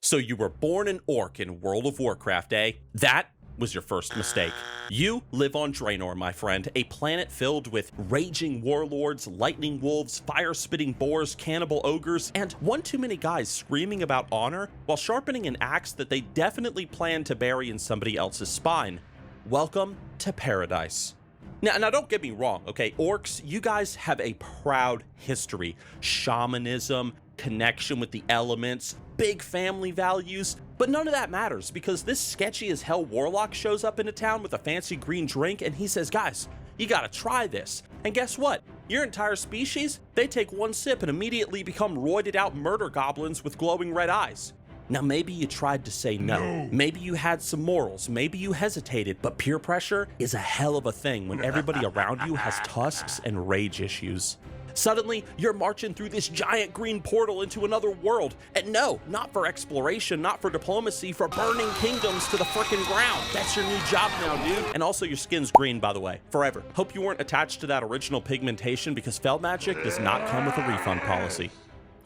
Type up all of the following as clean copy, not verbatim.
So you were born an orc in World of Warcraft, eh? That was your first mistake. You live on Draenor, my friend, a planet filled with raging warlords, lightning wolves, fire-spitting boars, cannibal ogres, and one too many guys screaming about honor while sharpening an axe that they definitely plan to bury in somebody else's spine. Welcome to paradise. Now don't get me wrong, okay? Orcs, you guys have a proud history. Shamanism, connection with the elements, big family values, but none of that matters because this sketchy as hell warlock shows up into town with a fancy green drink and he says, guys, you gotta try this. And guess what? Your entire species, they take one sip and immediately become roided out murder goblins with glowing red eyes. Now maybe you tried to say no, maybe you had some morals, maybe you hesitated, but peer pressure is a hell of a thing when everybody around you has tusks and rage issues. Suddenly, you're marching through this giant green portal into another world. And no, not for exploration, not for diplomacy, for burning kingdoms to the frickin' ground. That's your new job now, dude. And also your skin's green, by the way, forever. Hope you weren't attached to that original pigmentation because Feld Magic does not come with a refund policy.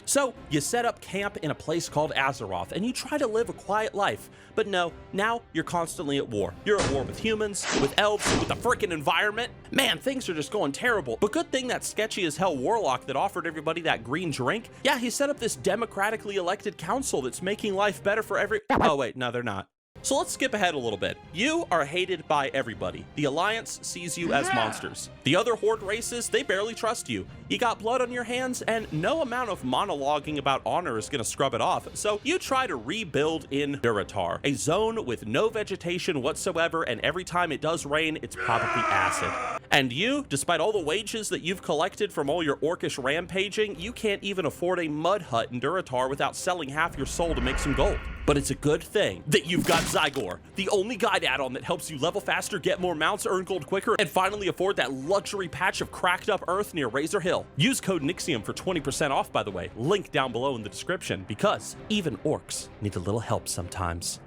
So, you set up camp in a place called Azeroth, and you try to live a quiet life. But no, now you're constantly at war. You're at war with humans, with elves, with the frickin' environment. Man, things are just going terrible. But good thing that sketchy as hell warlock that offered everybody that green drink, yeah, he set up this democratically elected council that's making life better for every— Oh wait, no, they're not. So let's skip ahead a little bit. You are hated by everybody. The Alliance sees you as monsters. The other Horde races, they barely trust you. You got blood on your hands, and no amount of monologuing about honor is gonna scrub it off. So you try to rebuild in Durotar, a zone with no vegetation whatsoever, and every time it does rain, it's probably acid. And you, despite all the wages that you've collected from all your orcish rampaging, you can't even afford a mud hut in Durotar without selling half your soul to make some gold. But it's a good thing that you've got Zygor, the only guide add-on that helps you level faster, get more mounts, earn gold quicker, and finally afford that luxury patch of cracked up earth near Razor Hill. Use code Nixxiom for 20% off, by the way. Link down below in the description, because even orcs need a little help sometimes.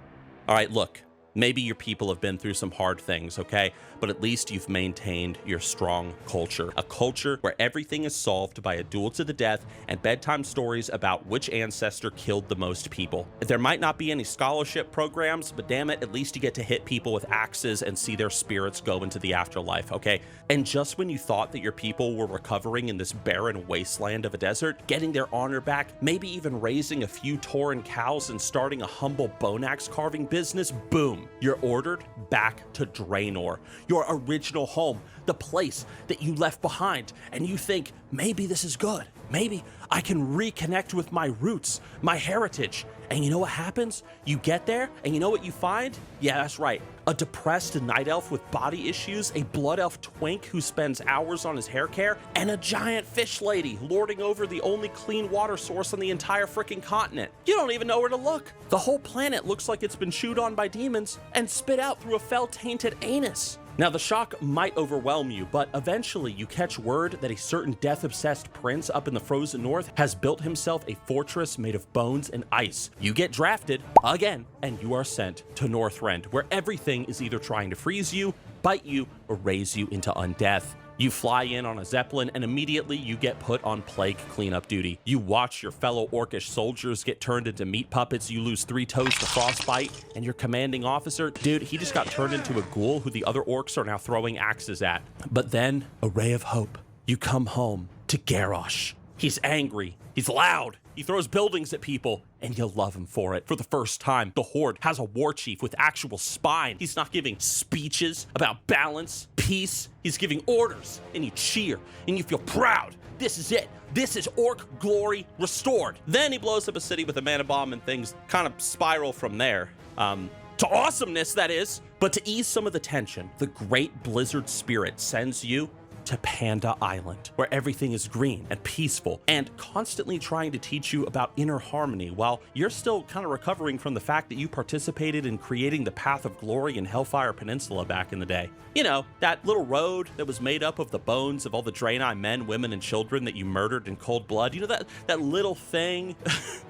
All right, look. Maybe your people have been through some hard things, okay? But at least you've maintained your strong culture. A culture where everything is solved by a duel to the death and bedtime stories about which ancestor killed the most people. There might not be any scholarship programs, but damn it, at least you get to hit people with axes and see their spirits go into the afterlife, okay? And just when you thought that your people were recovering in this barren wasteland of a desert, getting their honor back, maybe even raising a few Tauren cows and starting a humble bone axe carving business, boom. You're ordered back to Draenor, your original home, the place that you left behind, and you think, maybe this is good. Maybe I can reconnect with my roots, my heritage. And you know what happens? You get there, and you know what you find? Yeah, that's right. A depressed night elf with body issues, a blood elf twink who spends hours on his hair care, and a giant fish lady lording over the only clean water source on the entire freaking continent. You don't even know where to look. The whole planet looks like it's been chewed on by demons and spit out through a fell-tainted anus. Now, the shock might overwhelm you, but eventually you catch word that a certain death-obsessed prince up in the frozen north has built himself a fortress made of bones and ice. You get drafted, again, and you are sent to Northrend, where everything is either trying to freeze you, bite you, or raise you into undeath. You fly in on a zeppelin and immediately you get put on plague cleanup duty. You watch your fellow orcish soldiers get turned into meat puppets, you lose 3 toes to frostbite, and your commanding officer, dude, he just got turned into a ghoul who the other orcs are now throwing axes at. But then, a ray of hope. You come home to Garrosh. He's angry, he's loud, he throws buildings at people, and you love him for it. For the first time, the Horde has a war chief with actual spine. He's not giving speeches about balance, peace. He's giving orders, and you cheer, and you feel proud. This is it. This is orc glory restored. Then he blows up a city with a mana bomb, and things kind of spiral from there. To awesomeness, that is. But to ease some of the tension, the great blizzard spirit sends you to Panda Island, where everything is green and peaceful and constantly trying to teach you about inner harmony while you're still kind of recovering from the fact that you participated in creating the Path of Glory in Hellfire Peninsula back in the day. You know, that little road that was made up of the bones of all the Draenor men, women, and children that you murdered in cold blood. You know, that little thing?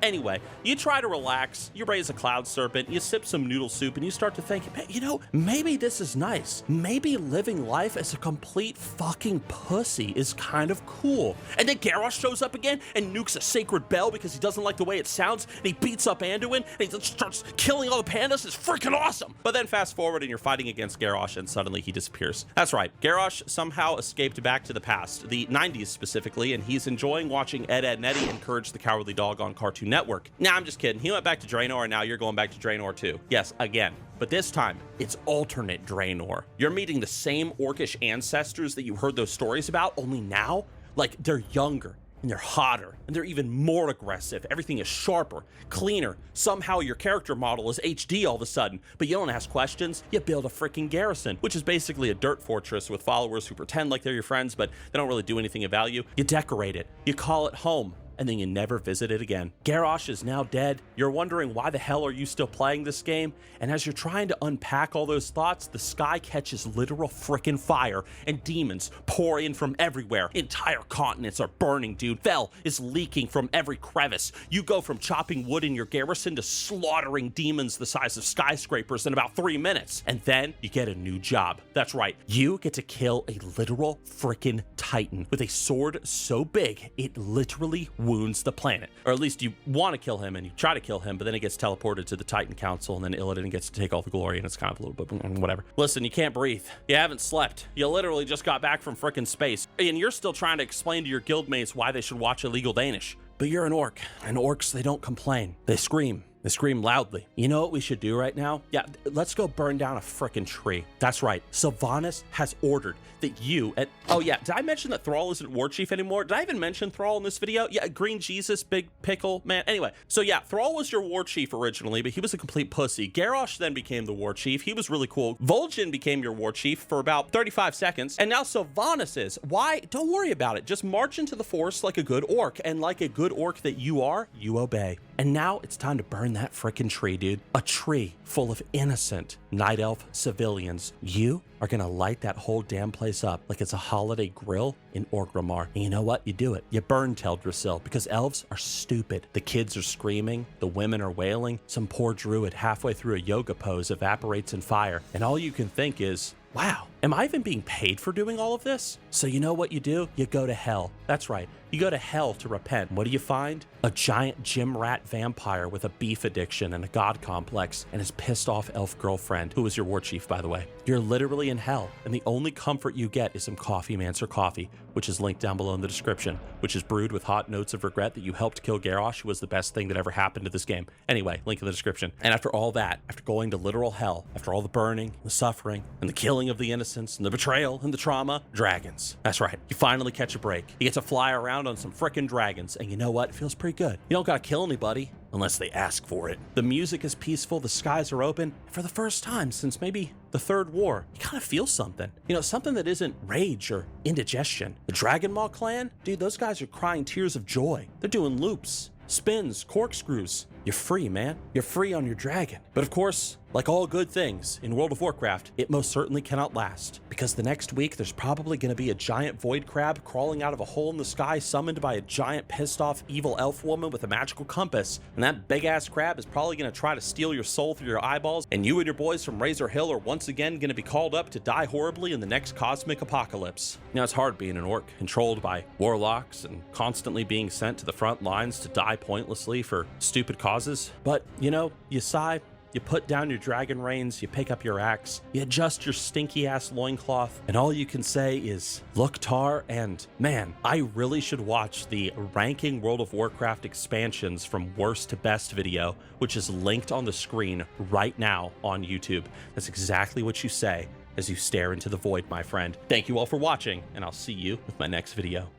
Anyway, you try to relax, you raise a cloud serpent, you sip some noodle soup, and you start to think, you know, maybe this is nice. Maybe living life as a complete fucking fucking pussy is kind of cool. And then Garrosh shows up again and nukes a sacred bell because he doesn't like the way it sounds, and he beats up Anduin, and he just starts killing all the pandas. It's freaking awesome. But then fast forward and you're fighting against Garrosh and suddenly he disappears. That's right, Garrosh somehow escaped back to the past, the 90s specifically, and he's enjoying watching Ed, Edd, and Eddy encourage the Cowardly Dog on Cartoon Network. Nah, I'm just kidding. He went back to Draenor, and now you're going back to Draenor too. Yes, again. But this time, it's alternate Draenor. You're meeting the same orcish ancestors that you heard those stories about, only now, like, they're younger, and they're hotter, and they're even more aggressive. Everything is sharper, cleaner. Somehow your character model is HD all of a sudden, but you don't ask questions. You build a freaking garrison, which is basically a dirt fortress with followers who pretend like they're your friends, but they don't really do anything of value. You decorate it. You call it home. And then you never visit it again. Garrosh is now dead. You're wondering why the hell are you still playing this game? And as you're trying to unpack all those thoughts, the sky catches literal frickin' fire and demons pour in from everywhere. Entire continents are burning, dude. Fel is leaking from every crevice. You go from chopping wood in your garrison to slaughtering demons the size of skyscrapers in about 3 minutes. And then you get a new job. That's right. You get to kill a literal frickin' titan with a sword so big it literally wounds the planet. Or at least you want to kill him and you try to kill him, but then it gets teleported to the Titan Council and then Illidan gets to take all the glory, and it's kind of a little bit whatever. Listen, you can't breathe. You haven't slept. You literally just got back from frickin' space, and you're still trying to explain to your guildmates why they should watch Illegal Danish. But you're an orc, and orcs, they don't complain. They scream. They scream loudly. You know what we should do right now? Yeah, let's go burn down a frickin' tree. That's right. Sylvanas has ordered that you and... Oh yeah, did I mention that Thrall isn't war chief anymore? Did I even mention Thrall in this video? Yeah, Green Jesus, Big Pickle, man. Anyway, so yeah, Thrall was your war chief originally, but he was a complete pussy. Garrosh then became the war chief. He was really cool. Vol'jin became your war chief for about 35 seconds, and now Sylvanas is. Why? Don't worry about it. Just march into the forest like a good orc, and like a good orc that you are, you obey. And now it's time to burn that frickin' tree, dude. A tree full of innocent night elf civilians. You are gonna light that whole damn place up like it's a holiday grill in Orgrimmar. And you know what? You do it. You burn Teldrassil because elves are stupid. The kids are screaming. The women are wailing. Some poor druid halfway through a yoga pose evaporates in fire. And all you can think is, wow, am I even being paid for doing all of this? So you know what you do? You go to hell. That's right. You go to hell to repent. What do you find? A giant gym rat vampire with a beef addiction and a god complex and his pissed off elf girlfriend, who was your war chief, by the way. You're literally in hell, and the only comfort you get is some Coffee Mancer coffee, which is linked down below in the description, which is brewed with hot notes of regret that you helped kill Garrosh, who was the best thing that ever happened to this game. Anyway, link in the description. And after all that, after going to literal hell, after all the burning, the suffering, and the killing of the innocents, and the betrayal, and the trauma, dragons. That's right. You finally catch a break. You get to fly around on some frickin' dragons, and you know what? It feels pretty good. You don't gotta kill anybody unless they ask for it. The music is peaceful, the skies are open, and for the first time since maybe the Third War, you kind of feel something. You know, something that isn't rage or indigestion. The Dragon Maw clan? Dude, those guys are crying tears of joy. They're doing loops, spins, corkscrews. You're free, man. You're free on your dragon. But of course, like all good things in World of Warcraft, it most certainly cannot last. Because the next week, there's probably going to be a giant void crab crawling out of a hole in the sky summoned by a giant pissed off evil elf woman with a magical compass. And that big ass crab is probably going to try to steal your soul through your eyeballs. And you and your boys from Razor Hill are once again going to be called up to die horribly in the next cosmic apocalypse. Now, it's hard being an orc, controlled by warlocks and constantly being sent to the front lines to die pointlessly for stupid causes. But, you know, you sigh. You put down your dragon reins, you pick up your axe, you adjust your stinky ass loincloth, and all you can say is, look Tar, and man, I really should watch the ranking World of Warcraft expansions from worst to best video, which is linked on the screen right now on YouTube. That's exactly what you say as you stare into the void, my friend. Thank you all for watching, and I'll see you with my next video.